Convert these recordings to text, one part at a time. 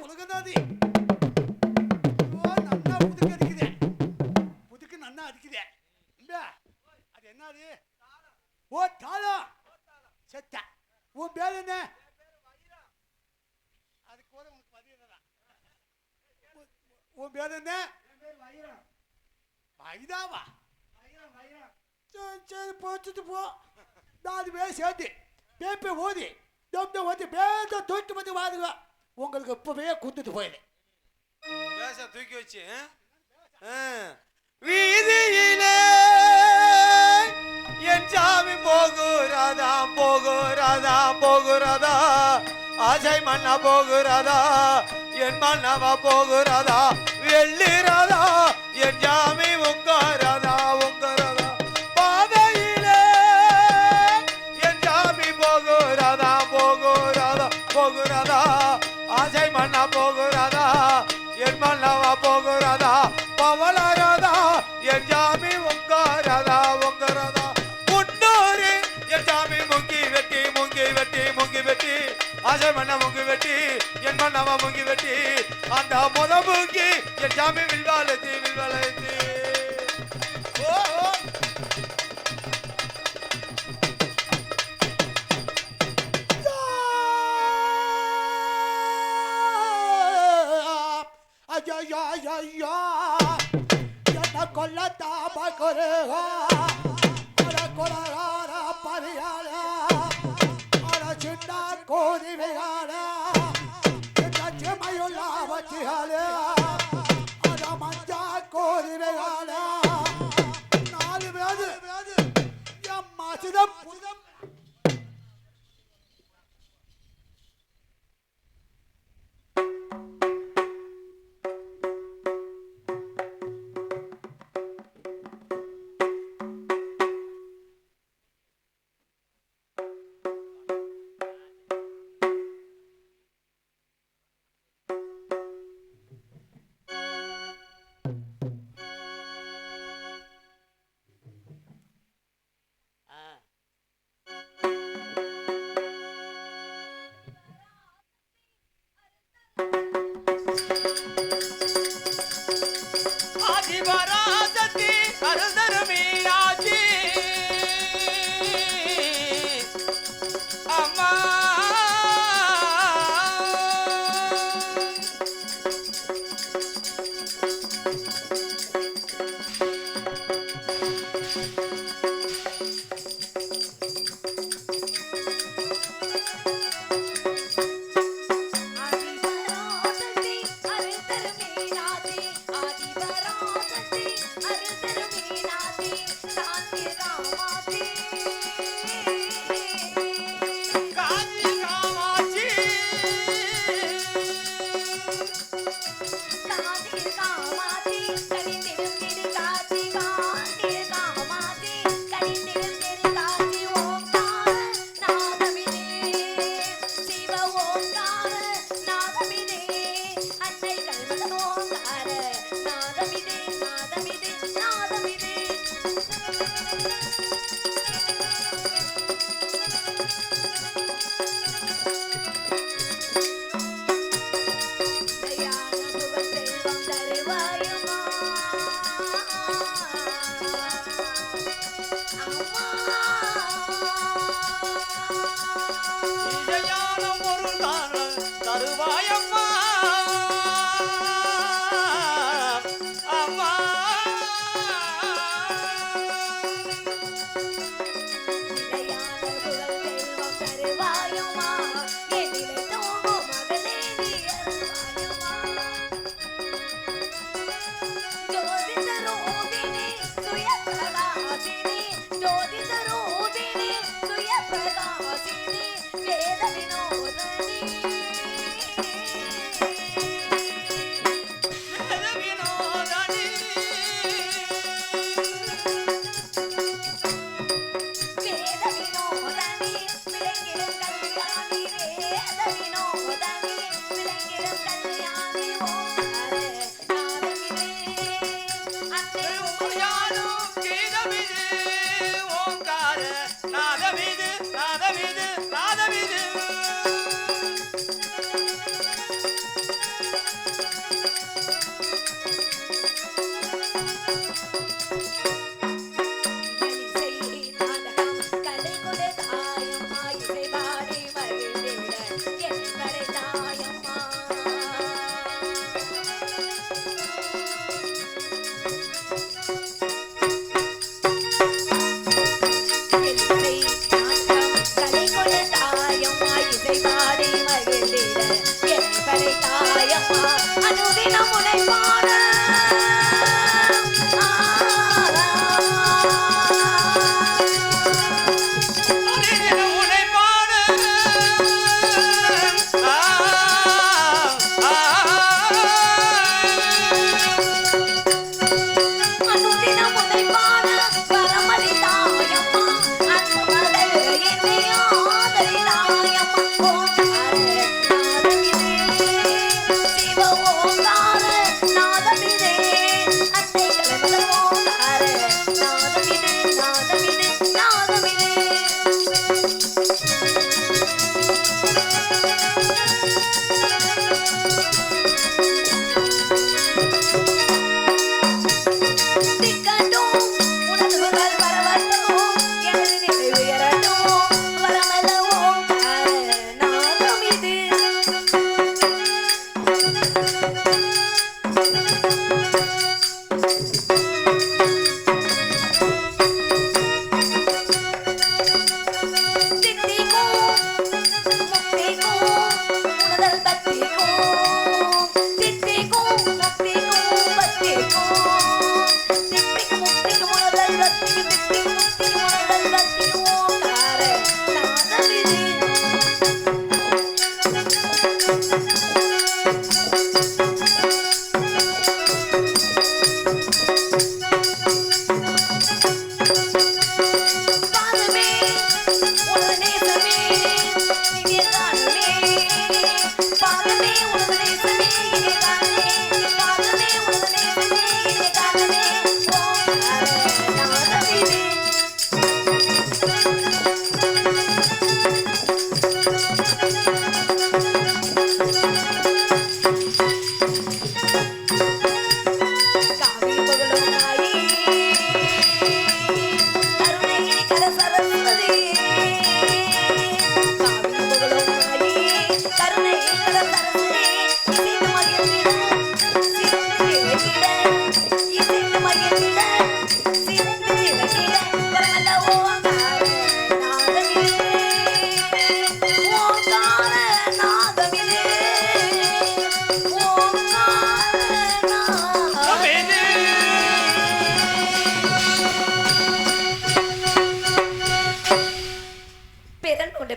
உலகநாதி உலகநாதி நன்னா புதுக்கு அடிக்குதே புதுக்கு நன்னா அடிக்குதே இல்ல அது என்னது ஓ தாளம் செத்த உன் பேர் என்ன அதுக்கு கூட உனக்கு பதியதான் உன் பேர் என்ன வைதாவா சரி போச்சுட்டு போ 4 பேர் சேர்த்து பேப்பை ஓதி ஓதி பேச தூக்கி வந்து வாதுங்க உங்களுக்கு இப்பவே குந்துட்டு போயிடு பேச தூக்கி வச்சு வீதியிலே என் சாமி போகுறதா போகுறதா போகுறதா ஆசை மண்ணா போகுறதா என் மன்னவா போகுறதா வெள்ளிறதா என் சாமி உங்காரதா உங்காரதா பாதையிலே என் சாமி போகுறதா போகுறதா போகுறதா ஆசை மண்ணா போகுறதா என் மன்னவா போகுறதா பவளரதா என் சாமி உங்காரதா உங்காரதா முன்னூறு என் சாமி முங்கி வெட்டி முங்கி வெட்டி முங்கி வெட்டி ஆசை மண்ண முங்கி வெட்டி என் மன்னவா முங்கி வெட்டி அந்த முத முங்கி என் சாமி வில்வாலத்தி வில்வாலத்தி ஓ ஐயா என்ன கொல்லத்தாம கொருகா கொலகார பரியாள சின்ன கோதிவையாள சிமையுள்ள வச்சிகால அத மஞ்சா கோதிவையாள 4 பேரு எம்மா சிதம்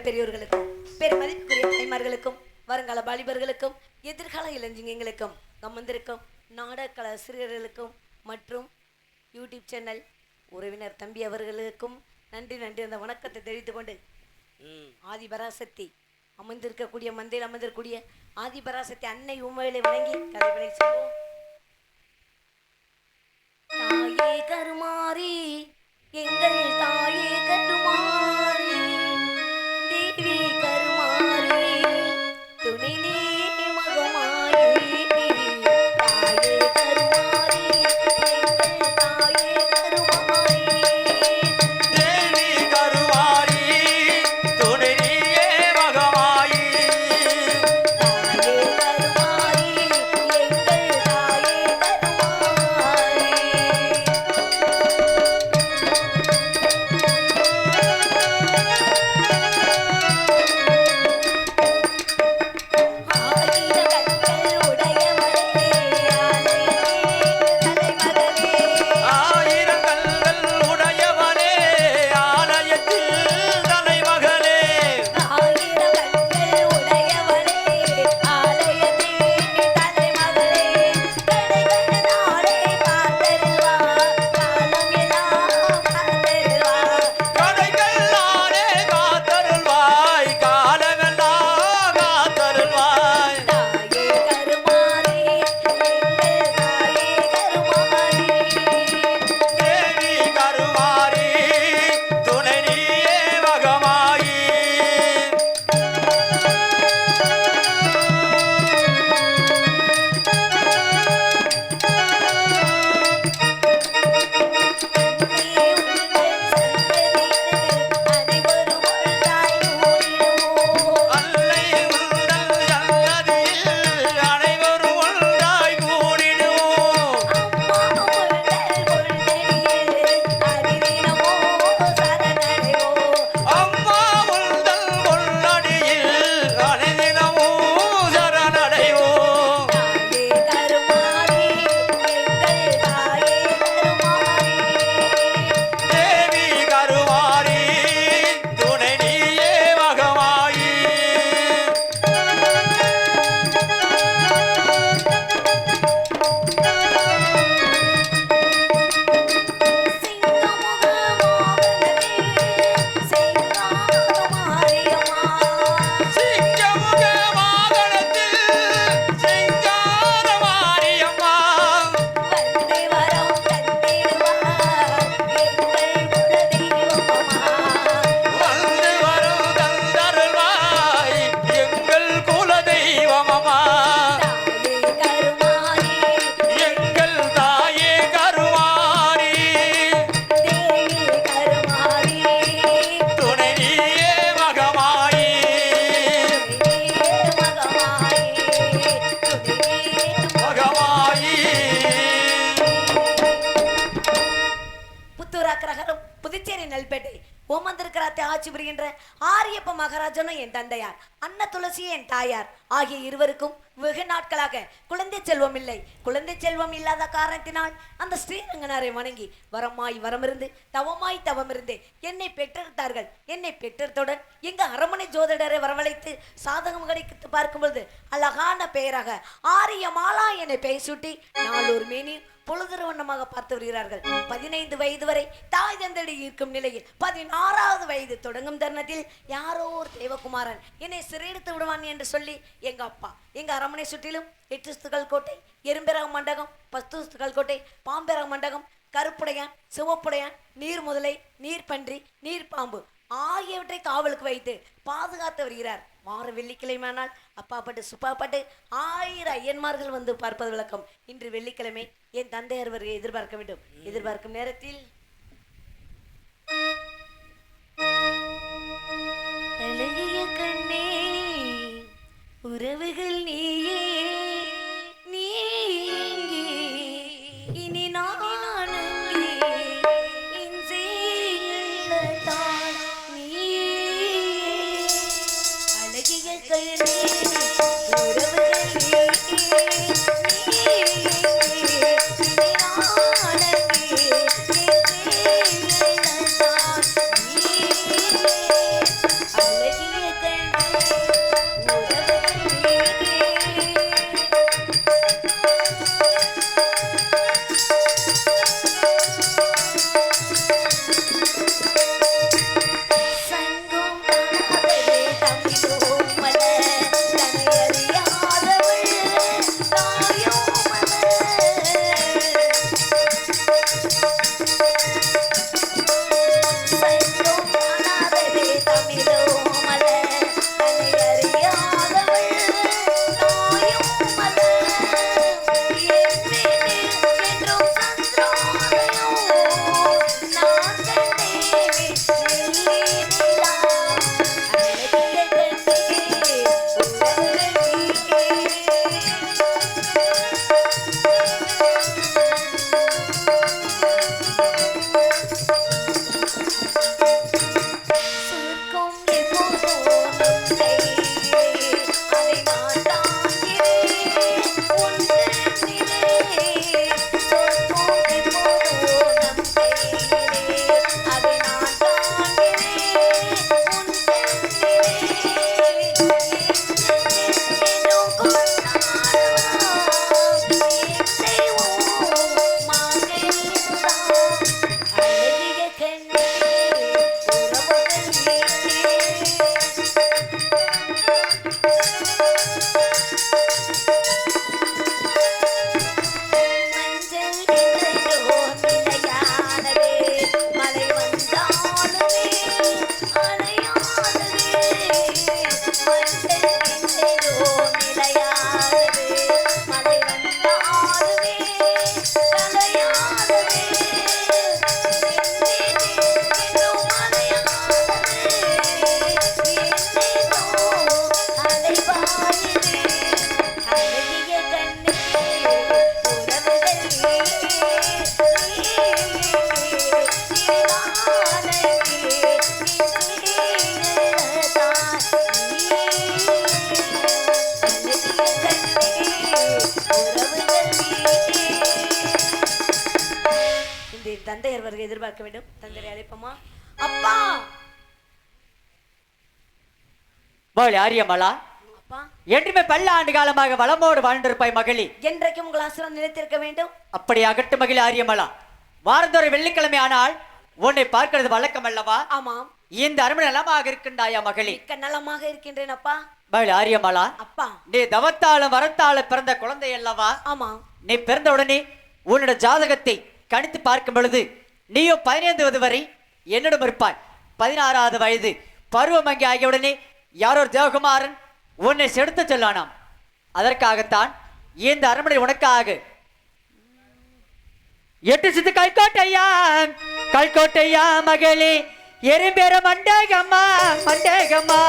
பெரியோர்களுக்கும் பெருமதிப்புக்குரிய தாய்மார்களுக்கும் வருங்கால வாலிபர்களுக்கும் எதிர்கால இளைஞர்களுக்கும் வந்திருக்கும் நாடக ஆசிரியர்களுக்கும் மற்றும் யூடியூப் சேனல் உறவினர் தம்பி அவர்களுக்கும் நன்றி அந்த வணக்கத்தை தெரிவித்துக் கொண்டு ஆதிபராசக்தி அமர்ந்திருக்கக்கூடிய மந்தையில் அமர்ந்திருக்கக்கூடிய ஆதிபராசக்தி அன்னை உண்மையிலே வணங்கி கதைகளை சொல்வோம். தாயே கருமாரி எங்கள் தாயே கருமாரி தேவி கருமாரி துணை நீயே மகமாயி தாயே கருமாரி எங்கள் தாயே கருமாரி தேவி கருவாரி துணை நீயே மகமாயி தாயே கருமாரி எங்கள் தாயே கருமாரி மகாராஜனும் என் தந்தையார், அன்ன துளசி என் தாயார் ஆகிய இருவருக்கும் வெகு நாட்களாக குழந்தை செல்வம் இல்லை. குழந்தை செல்வம் இல்லாத காரணத்தினால் அந்த ஸ்ரீரங்கனாரை வணங்கி வரமாய் வரமிருந்து தவமாய் தவமிருந்து என்னை பெற்றெடுத்தார்கள். என்னை பெற்றெடுத்தவுடன் எங்க அரண்மனை ஜோதிடரை வரவழைத்து சாதகம் கிடைத்து பார்க்கும்பொழுது அழகான பெயராக ஆரியமாலா என்னை பெயர் சூட்டி நாளொரு மேனி பொழுதுற வண்ணமாக பார்த்து வருகிறார்கள். 15 வயது வரை தாய் தந்தடி இருக்கும் நிலையில் 16வது வயது தொடங்கும் தருணத்தில் யாரோ ஒரு தேவகுமாரன் என்னை சிறையெடுத்து விடுவான் என்று சொல்லி எங்க அப்பா எங்க அரண்மனை சுற்றிலும் 8 சுத்துகள் கோட்டை, எறும்பெறக மண்டகம், 10 சுத்துகள் கோட்டை, பாம்பெறக மண்டகம், கருப்புடையான், சிவப்புடையான், நீர் முதலை, நீர் பன்றி, நீர் பாம்பு ஆகியவற்றை காவலுக்கு வைத்து பாதுகாத்து வருகிறார். வார வெள்ளிக்கிழமையானால் அப்பா பட்டு சுப்பா பட்டு 1000 ஐயன்மார்கள் வந்து பார்ப்பது விளக்கம். இன்று வெள்ளிக்கிழமை என் தந்தையார் வருகை எதிர்பார்க்க வேண்டும். எதிர்பார்க்கும் நேரத்தில் அழகிய கண்ணே உறவுகள் நீயே நீங்கே இனி நான் அங்கே என் செயல்தான் நீயே அழகிய கண்ணே உறவுகள் நீயே தந்தையர் வருகை எதிர்பார்க்க வேண்டும். தந்தையை அழைப்போமா? அப்பா மகளே ஆரியமலா, அப்பா என்றுமே பல்ல ஆண்டு காலமாக வளமோடு வாழ்ந்திருப்பாய் மகளி. என்றைக்கும் உங்கள் ஆசிரம் நிலைத்திருக்க வேண்டும். அப்படி அகட்டு மகளி ஆரியமலா. வாரந்தோறும் வெள்ளிக்கிழமை ஆனால் உன்னை பார்க்கிறது வழக்கம் அல்லவா? ஆமாம். இந்த அரண்மனை நலமாக இருக்கின்றாயா மகளி? மிக்க நலமாக இருக்கின்றேன் அப்பா. மகளி ஆரியமலா, அப்பா நீ தவத்தாலும் வரத்தாலும் பிறந்த குழந்தை அல்லவா? ஆமா. நீ பிறந்த உடனே உன்னோட ஜாதகத்தை கணித்து பார்க்கும் பொழுது நீயோ 15 வரை என்னிடம் இருப்பாய். 16வது வயது பருவமங்கி ஆகியவுடனே யாரோ தேவகுமாரன் உன்னை செடுத்து சொல்லானாம். அதற்காகத்தான் இந்த அரண்மனை உனக்காக 8 சித்து கல்கோட்டையா கல்கோட்டையா மகளே எறும்பேற மண்டகம்மா மண்டகம்மா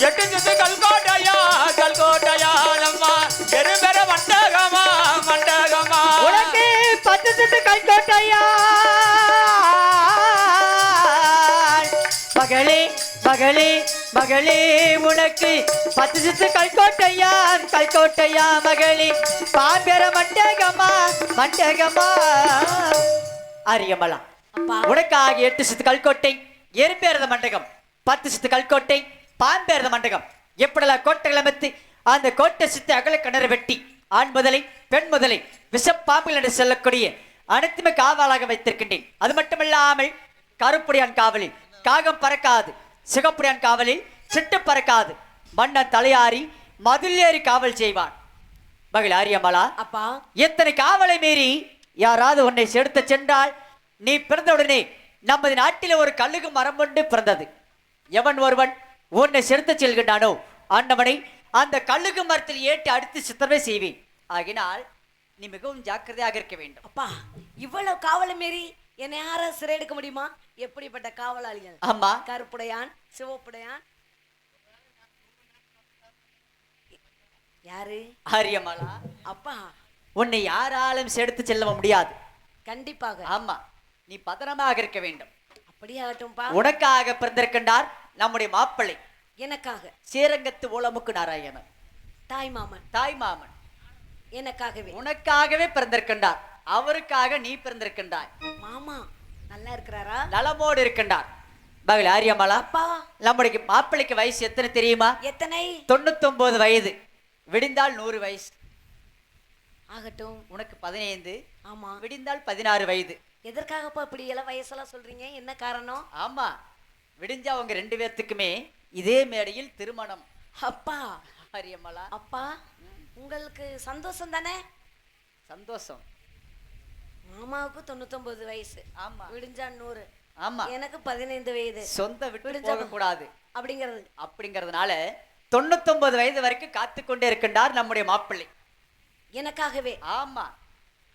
8 சித்து கல்கோட்டையா கல்கோட்டையா நம்மா எறும்பேற மண்டகம்மா மண்டகம்மா உனக்கு 10 சித்து கல்கோட்டையா மகளே மகளே மகளே உனக்கு 10 சித்து கல்கோட்டையா மகளே பாம்பேர மண்டகமா அரியமலா அப்பா உனக்காக 8 சித்து கல்கோட்டை எறும்பேரத மண்டகம் 10 சித்து கல்கோட்டை பாம்பேரத மண்டகம் எப்படிலாம் கோட்டைகளை அமைத்து அந்த கோட்டை சித்து அகல கிணறு வெட்டி ஆண் முதலை பெண் முதலை விஷப்பாம்புகள் என்று செல்லக்கூடிய அனைத்துமே காவலாக வைத்திருக்கின்றேன். அது மட்டுமில்லாமல் கருப்புடையான் காவலில் காகம் பறக்காது, சிகப்புடையான் காவலில் சிட்டு பறக்காது, மன்னன் தலையாரி மதில் ஏறி காவல் செய்வான். மகள் ஆரியமலா அப்பா எத்தனை காவலை மீறி யாராவது உன்னை செலுத்த சென்றால் நீ பிறந்தவுடனே நமது நாட்டில் ஒரு கல்லுகு மரம் கொண்டு பிறந்தது. எவன் ஒருவன் உன்னை செலுத்த செல்கின்றானோ ஆண்டவனை அந்த கல்லுகு மரத்தில் ஏற்றி அடித்து சித்திரமே செய்வேன். ஆகினால் நீ மிகவும் ஜாக்கிரதையாக இருக்க வேண்டும். அப்பா இவ்வளவு காவலை மீறி என்னை யார சிறை எடுக்க முடியுமா? எப்படிப்பட்ட காவலாளிகள்? ஆமா கருப்புடையான் சிவப்புடையான் யாரு? ஆரியமலா அப்பா உன்னை யாராலும் செடுத்து செல்ல முடியாது. கண்டிப்பாக. ஆமா நீ பத்திரமாக இருக்க வேண்டும். அப்படியாகட்டும்பா. உனக்காக பிறந்திருக்கின்றார் நம்முடைய மாப்பிள்ளை. எனக்காக ஸ்ரீரங்கத்து ஓலமுக்கு நாராயணன் தாய் மாமன். தாய் மாமன் எனக்காகவே உனக்காகவே பிறந்திருக்கின்றார். அவருக்காக நீ பிறந்திருக்கின்றாய். மாமா நல்லா இருக்கிறாரா? நலமோடு இருக்கின்றார். மகள் ஆரியமலா அப்பா நம்முடைய மாப்பிள்ளைக்கு வயசு எத்தனை தெரியுமா? எத்தனை? 99 வயது. விடிந்தால் 100 வயசு. ஆகட்டும். உனக்கு 15. ஆமா. விடிந்தால் 16 வயது. எதற்காகப்பா இப்படி எல்லாம் வயசெல்லாம் சொல்றீங்க? என்ன காரணம்? ஆமா விடிஞ்சா உங்க 2 பேர்த்துக்குமே இதே மேடையில் திருமணம். அப்பா ஆரியமலா அப்பா உங்களுக்கு சந்தோஷம் தானே? சந்தோஷம். மாமாவுக்கு 99 வயசு. ஆமா விடிஞ்சா 100. ஆமா எனக்கு 15 வயது. சொந்த விட்டு போக கூடாது அப்படிங்கறதுனால 99 வயது வரைக்கும் காத்து கொண்டே இருக்கின்றார் நம்முடைய மாப்பிள்ளை. எனக்காகவே. ஆமா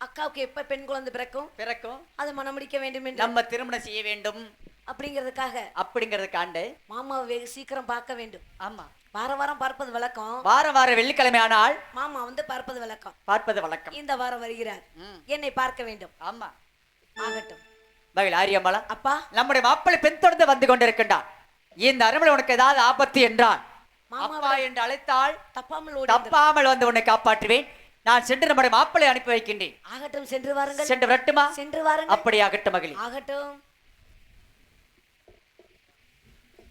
அக்காவுக்கு எப்ப பெண் குழந்தை பிறக்கும் அதை மணமுடிக்க வேண்டும் என்று நம்ம திருமணம் செய்ய வேண்டும் அப்படிங்கிறதுக்காக மாமாவை வெகு சீக்கிரம் பார்க்க வேண்டும். ஆமா வார வாரம் பார்ப்பது வழக்கம். வார வெள்ளிக்கிழமை ஆனால் மாமா வந்து பார்ப்பது வழக்கம். இந்த வாரம் வருகிறார். என்னை பார்க்க வேண்டும். ஆமா ஆகட்டும். மகள் ஆரியமலா அப்பா நம்முடைய மாப்பிள்ளை பின் தொடர்ந்து வந்து கொண்டிருக்கின்றார். இந்த அரண்மனை உனக்கு ஏதாவது ஆபத்து என்றால் அப்பா என்று அழைத்தால் தப்பாமல் வந்து உன்னை காப்பாற்றுவேன். நான் சென்று நம்முடைய மாப்பிள்ளை அனுப்பி வைக்கின்றேன். ஆகட்டும் சென்று வாருங்கள். சென்று வரட்டுமா? சென்று வாருங்கள். அப்படி ஆகட்டும் மகளே. ஆகட்டும்.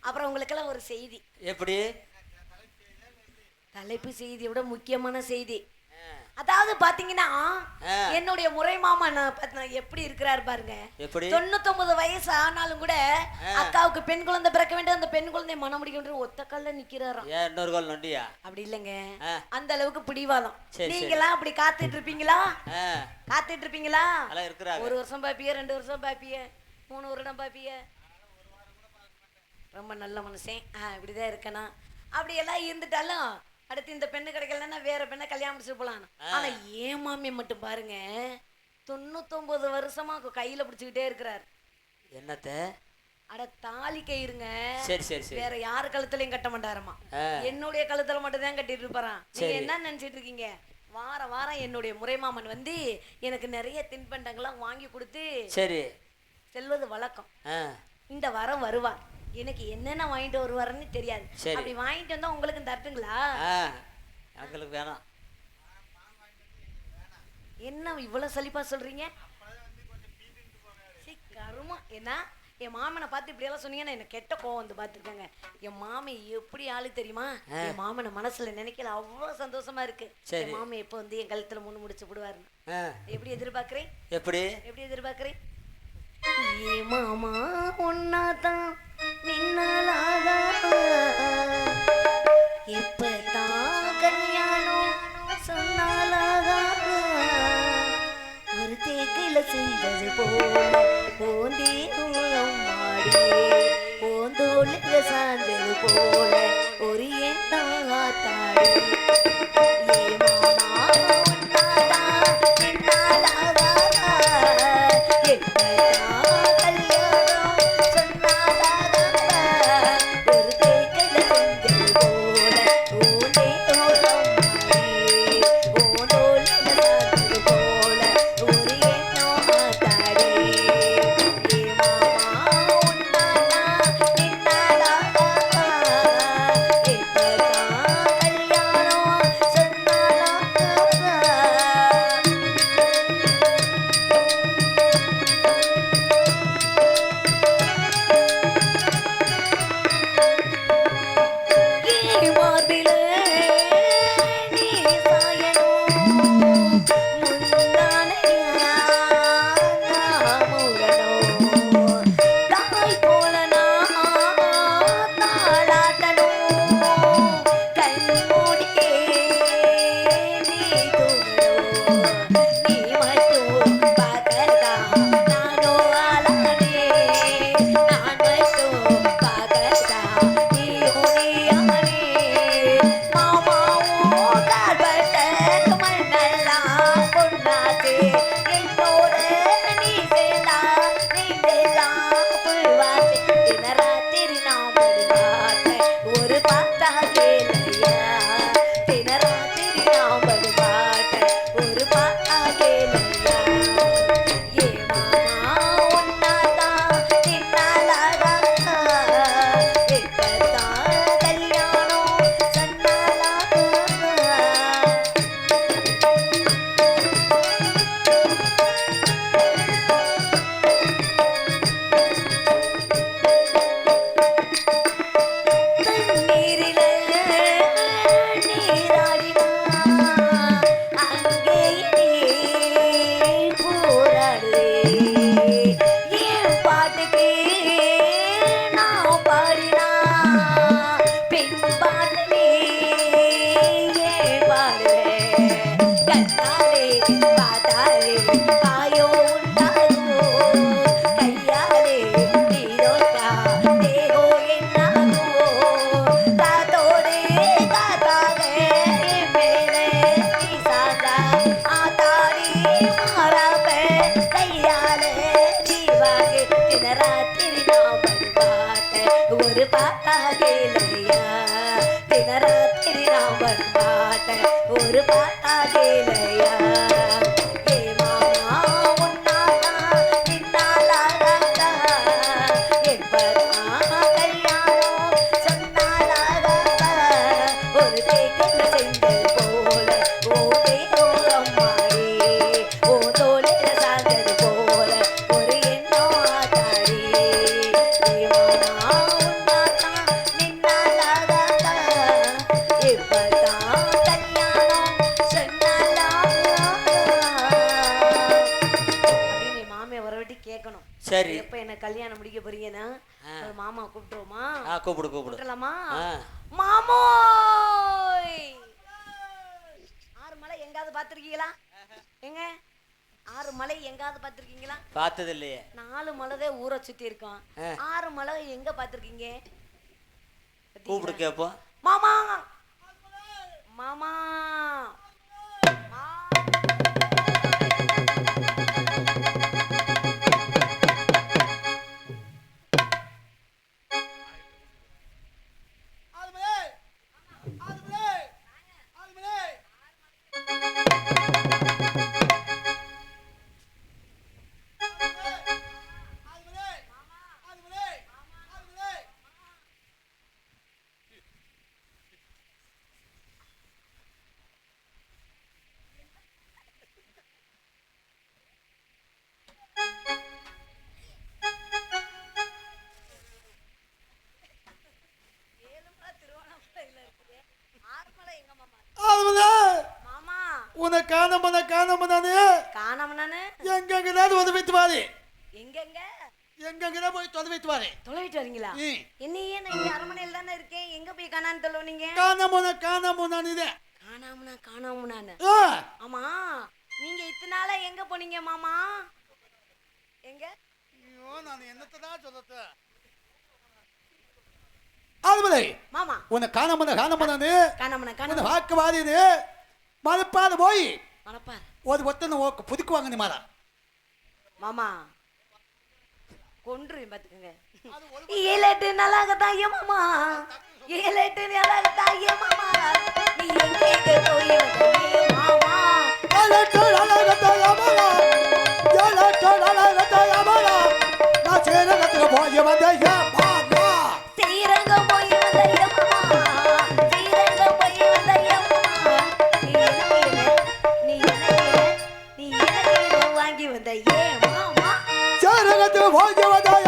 அப்புறம் உங்களுக்கெல்லாம் ஒரு செய்தி. எப்படி? தலைப்பு செய்தியை விட முக்கியமான செய்தி. அதாவது பாத்தீங்கன்னா என்னுடைய முறை மாமா எப்படி இருக்கிறாரு பாருங்க. 99 வயசு ஆனாலும் கூட அக்காவுக்கு பெண் குழந்தை பிறக்க வேண்டும், அந்த பெண் குழந்தை மனம் முடிக்க ஒத்த கல்ல நிக்கிறாராம். இன்னொரு கால் நொண்டியா? அப்படி இல்லைங்க, அந்த அளவுக்கு பிடிவாதம். நீங்க எல்லாம் அப்படி காத்துட்டு இருப்பீங்களா? ஒரு வருஷம் பாப்பிய, 2 வருஷம் பாப்பிய, 3 வருடம் பாப்பிய. ரொம்ப நல்ல மனுஷன். இப்படிதான் இருக்கணும். அப்படி எல்லாம் இருந்துட்டாலும் அடுத்து இந்த பெண்ணு கிடைக்கலன்னா வேற பெண்ணை கல்யாணம் முடிச்சு போலாம். ஆனா ஏன் மாமியை மட்டும் பாருங்க 99 வருஷமா கையில பிடிச்சுக்கிட்டே இருக்கிறார். என்னத்த? அட தாலி கயிறுங்க. சரி சரி சரி. வேற யாரு கழுத்துலயும் கட்ட மாட்டாருமா, என்னுடைய கழுத்துல மட்டும் தான் கட்டிட்டு இருப்பாராம். நீங்க என்ன நினைச்சிட்டு இருக்கீங்க? வாரம் வாரம் என்னுடைய முறைமாமன் வந்து எனக்கு நிறைய தின்பண்டங்கள்லாம் வாங்கி கொடுத்து சரி செல்வது வழக்கம். இந்த வாரம் வருவார். எனக்கு என்னென்ன வாங்கிட்டு வருவாருன்னு தெரியாது. அப்படி வாங்கிட்டு வந்தா உங்களுக்கு தட்டுங்களா? எங்களுக்கு வேணாம். என்ன இவ்வளவு சலிப்பா சொல்றீங்க? கருமா என்ன என் மாமனை பார்த்து இப்படி எல்லாம் சொன்னீங்கன்னா எனக்கு கெட்ட கோவம் வந்து பார்த்துருக்காங்க. என் மாமி எப்படி ஆளு தெரியுமா? என் மாமனை மனசுல நினைக்கல அவ்வளவு சந்தோஷமா இருக்கு. என் மாமி எப்ப வந்து என் கழுத்துல 3 முடிச்சு போடுவாருன்னு எப்படி எதிர்பார்க்கிறேன்? எப்படி எதிர்பார்க்கிறேன்? ஏ மாமா ஒன்னாதான் நின்னாலாதா எப்பதான் கல்யாணம் சொன்னாலாதா ஒரு தேக்கில செஞ்சது போல போந்தே மாடி போந்தோல சாஞ்சது போல ஒரு எண்ணா தாடி. கண்ணாலே பார்த்தாலே காயோ உண்டாகுமோ கையாலே நீ தோற்றா தேகோ என்னாகுமோ காத்தோடு காத்தாக என் மேலே நீ சாந்தா ஆத்தாடி மாறாப்ப கையாலே நீ வாங்கி தினராத்திரி நாம் பாட்ட ஒரு பாட்டா கேளையா தினராத்திரி நாம் பாட்ட ஒரு பாட்டா கேளையா ஏ மாமா உன்னாலா நின்னாலாகாதா எப்பதான் கல்யாணம் சொன்னாலாகாதா ஒரு தேக்கல செஞ்சல் போல ஓ தேரோரம் மாறி ஓ தோளில சார்ந்தது போல ஒரு எண்ணம் ஆத்தாடி ஏ மாமா உன்னாலா நின்னாலாகாதா எப்பதான் கல்யாணம் சொன்னாலாகாதா அப்படின்னு மாமியை வரவட்டி கேட்கணும். சரி. எப்ப என்ன கல்யாணம் முடிக்க போறீங்கன்னா ஒரு மாமா கூப்பிட்டுருவோமா? கூப்பிடு கூப்பிடு. கூப்பிடலாமா? ஆ. மாமோய் ஆறு மலை எங்காவது பார்த்திருக்கீங்களா? எங்க ஆறு மலை எங்காவது பார்த்திருக்கீங்களா? பார்த்தது இல்லையே. 4 மலைதான் ஊரை சுத்தி இருக்கோம். 6 மலை எங்க பார்த்திருக்கீங்க? கூப்பிடு கேப்போம். மாமா மாமா ஆளுமலை ஆளுமலை ஆளுமலை ஆளுமலை ஆளுமலை ஆளுமலை ஆளுமலை மாமா உன்னை காணாம நானு காணாம நானு எங்கெங்கதான் உதவிட்டு வாரு எங்கெங்க எங்கெங்கதான் போய் தொலைவிட்டு வாரு தொலைவிட்டு வரீங்களா? என்னையே நான் இங்க அரண்மனையில தானே இருக்கேன். எங்க போய் காணான்னு சொல்லுவீங்க? காணாம நான் இதே காணாம நானு. ஆமா நீங்க இத்தனை நாளா எங்க போனீங்க மாமா? எங்க ஐயோ நான் என்னத்தான் சொல்லத்த ஆளுமலை மாமா உன்னை காணாம நானு காணாம உன்னை காணாம வாக்கு வாதிது மலைப்பாது போய் மனப்பார் ஒரு ஒத்தனை புதுக்குவாங்க நீ மாறா மாமா கொன்று பாத்துக்கங்க. 7-8 நாளாகத்தான் ஐயா மாமா 7-8 நாளாகத்தான் ஐயா மாமா நீ எங்க போய் வந்தே மாமா நான் சேரகத்துல போய் வந்தேன் ஸ்ரீரங்க போய் வந்தையா மாமா ஸ்ரீரங்க போய் வந்தையா மாமா நீ எனக்கு வாங்கி வந்த ஏ மாமா சேரகத்துல போய் வந்தேன்